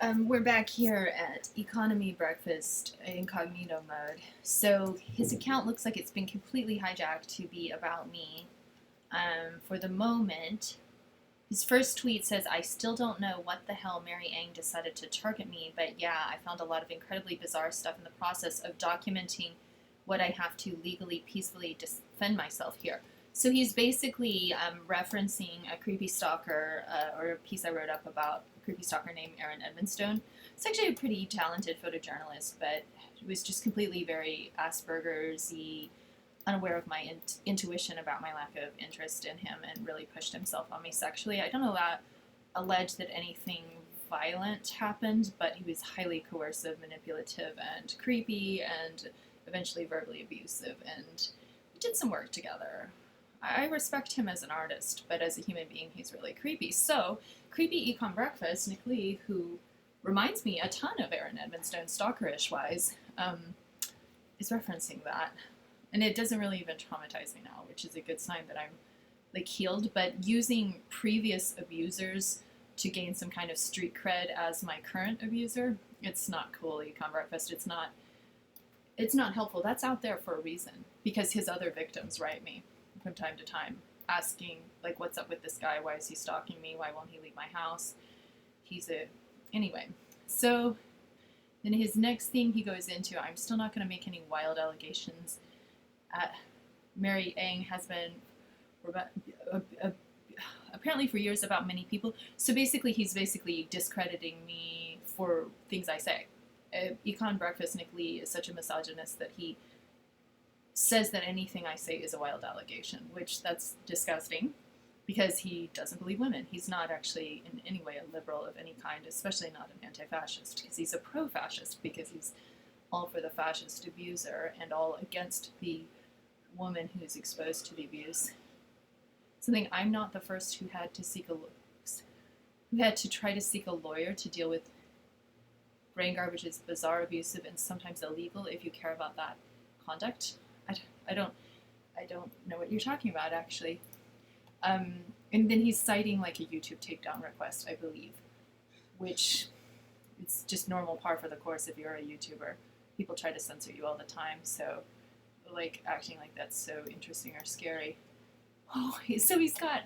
We're back here at Economy Breakfast incognito mode. So his account looks like it's been completely hijacked to be about me. For the moment, his first tweet says, I still don't know what the hell Mary Ang decided to target me, but yeah, I found a lot of incredibly bizarre stuff in the process of documenting what I have to legally, peacefully defend myself here. So he's basically referencing a creepy stalker or a piece I wrote up about a creepy stalker named Erin Edmonstone. It's actually a pretty talented photojournalist, but it was just completely very Asperger's-y, unaware of my intuition about my lack of interest in him, and really pushed himself on me sexually. I don't allege that anything violent happened, but he was highly coercive, manipulative, and creepy, and eventually verbally abusive, and we did some work together. I respect him as an artist, but as a human being, he's really creepy. So, creepy Econ Breakfast, Nick Lee, who reminds me a ton of Erin Edmonstone, stalkerish wise, is referencing that. And it doesn't really even traumatize me now, which is a good sign that I'm like healed. But using previous abusers to gain some kind of street cred as my current abuser, it's not cool, Econ Breakfast. It's not helpful. That's out there for a reason, because his other victims write me from time to time asking, like, what's up with this guy? Why is he stalking me? Why won't he leave my house? Anyway. So then his next thing he goes into, I'm still not going to make any wild allegations. Mary Ang has been apparently for years about many people. So basically, he's basically discrediting me for things I say. Econ Breakfast Nick Lee is such a misogynist that he says that anything I say is a wild allegation, which that's disgusting because he doesn't believe women. He's not actually in any way a liberal of any kind, especially not an anti-fascist, because he's a pro-fascist, because he's all for the fascist abuser and all against the woman who's exposed to the abuse. Something I'm not the first who had to try to seek a lawyer to deal with brain garbage is bizarre, abusive, and sometimes illegal if you care about that conduct. I don't know what you're talking about, actually. And then he's citing like a YouTube takedown request, I believe, which it's just normal par for the course if you're a YouTuber. People try to censor you all the time, so like acting like that's so interesting or scary. Oh, so he's got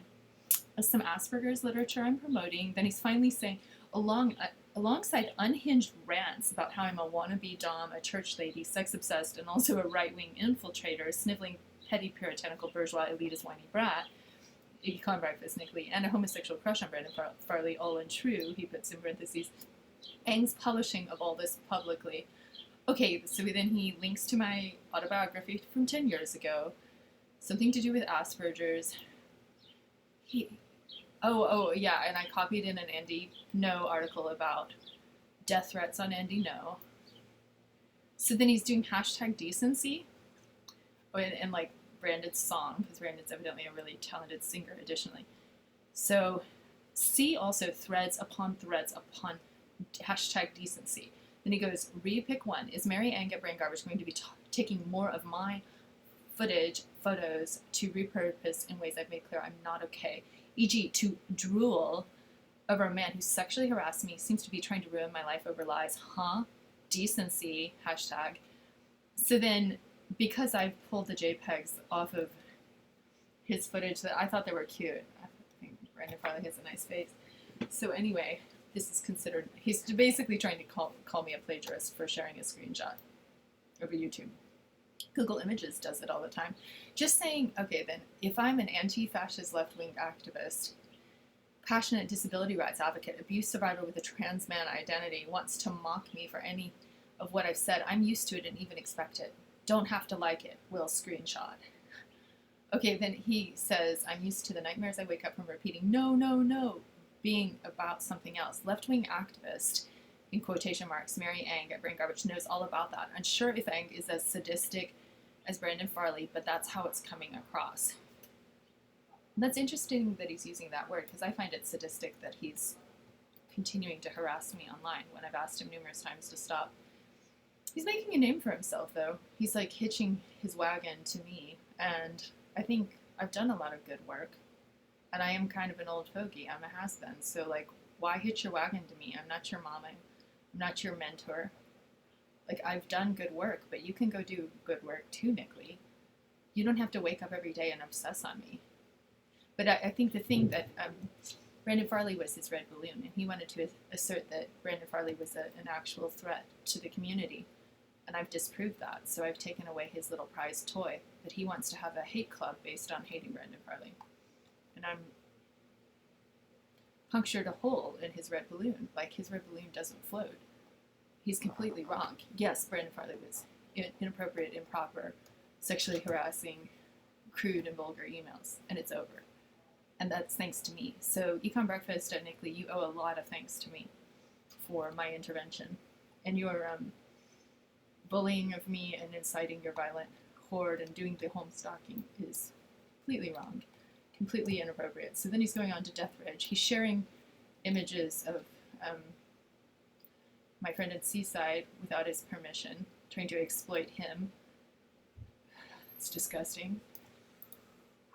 some Asperger's literature I'm promoting. Then he's finally saying, alongside unhinged rants about how I'm a wannabe dom, a church lady, sex-obsessed, and also a right-wing infiltrator, sniveling, petty, puritanical, bourgeois, elitist, whiny brat, Econ Breakfast Nick Lee, and a homosexual crush on Brandon Farley, all untrue, he puts in parentheses, Ang's publishing of all this publicly. Okay, so then he links to my autobiography from 10 years ago, something to do with Asperger's. Yeah, and I copied in an Andy No article about death threats on Andy No. So then he's doing hashtag decency, and like Brandon's song, because Brandon's evidently a really talented singer additionally. So see also threads upon hashtag decency. Then he goes, repick one. Is Mary Ann Get Brain Garbage going to be taking more of my photos to repurpose in ways I've made clear I'm not okay? E.g., to drool over a man who sexually harassed me, seems to be trying to ruin my life over lies. Huh? Decency, hashtag. So then, because I pulled the JPEGs off of his footage that I thought they were cute, I think Brandon Farley has a nice face. So anyway, this is considered, he's basically trying to call me a plagiarist for sharing a screenshot over YouTube. Google Images does it all the time. Just saying, okay then, if I'm an anti-fascist left-wing activist, passionate disability rights advocate, abuse survivor with a trans man identity, wants to mock me for any of what I've said, I'm used to it and even expect it. Don't have to like it. Will screenshot. Okay, then he says, I'm used to the nightmares I wake up from repeating, no, no, no, being about something else. Left-wing activist, in quotation marks, Mary Ang at Brain Garbage knows all about that. Unsure if Ang is as sadistic as Brandon Farley, but that's how it's coming across. That's interesting that he's using that word, because I find it sadistic that he's continuing to harass me online when I've asked him numerous times to stop. He's making a name for himself, though. He's like hitching his wagon to me, and I think I've done a lot of good work, and I am kind of an old fogey. I'm a has-been, so like, why hitch your wagon to me? I'm not your mom. I'm not your mentor. Like, I've done good work, but you can go do good work too, Nickley. You don't have to wake up every day and obsess on me. But I think the thing that Brandon Farley was his red balloon, and he wanted to assert that Brandon Farley was an actual threat to the community. And I've disproved that, so I've taken away his little prized toy, that he wants to have a hate club based on hating Brandon Farley. And I'm punctured a hole in his red balloon, like his red balloon doesn't float. He's completely wrong. Yes, Brandon Farley was inappropriate, improper, sexually harassing, crude and vulgar emails, and it's over. And that's thanks to me. So Econ Breakfast at Nickley, you owe a lot of thanks to me for my intervention. And your bullying of me and inciting your violent horde and doing the home stalking is completely wrong, completely inappropriate. So then he's going on to Death Ridge. He's sharing images of my friend at Seaside without his permission, trying to exploit him. It's disgusting.